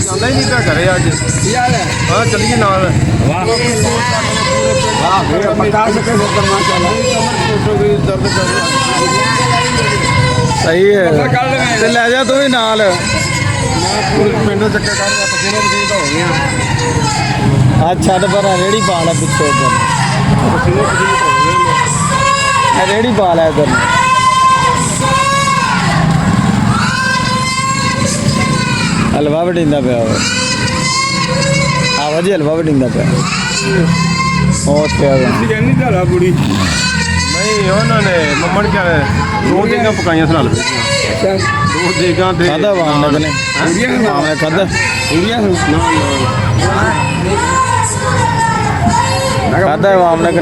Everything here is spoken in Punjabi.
ਜਾਂਦਾ ਹੀ ਨਹੀਂ ਪਿਆ ਘਰੇ ਅੱਜ यार ਹਾਂ ਚੱਲੀਏ ਨਾਲ वाह वाह भैया 50 रुपए से कमा चला ਦਰਦ ਕਰ ਸਹੀ ਹੈ ਤੇ ਲੈ ਜਾ ਤੂੰ ਵੀ ਨਾਲ ਮੈਂ ਪੂਰੇ ਪਿੰਡ ਦਾ ਚੱਕਰ ਕੱਢ ਰਿਹਾ ਪਸੀਨੇ ਪਸੀਨੇ ਤਾਂ ਹੋ ਗਏ ਆ ਆ ਛੱਡ ਪਰ ਰੇੜੀ ਪਾ ਲੈ ਪਿੱਛੇ ਉੱਧਰ ਪਸੀਨੇ ਪਸੀਨੇ ਤਾਂ ਹੋ ਗਏ ਇਹ ਰੇੜੀ ਪਾ ਲੈ ਇੱਧਰ ਹਲਵਾ ਵਟਿੰਦਾ ਪਿਆ ਵਾ ਆਵਾ ਜੀ ਹਲਵਾ ਵਟਿੰਦਾ ਪਿਆ ਉਹ ਉੱਥੇ ਆ ਗਿਆ कहनी चला बुढ़ी ਨਹੀਂ ਉਹਨਾਂ ਨੇ ਮੰਮਾ ਨੇ ਕਿਹਾ ਦੋ ਦੇਗਾ ਪਕਾਈਆਂ ਸਲਾਲ ਦੋ ਦੇਗਾ ਤੇ ਖਾਦਾ ਵਾਮ ਨੇ ਮੈਂ ਖਾਦਾ बुढ़िया ਖਾਦਾ ਵਾਮ ਨੇ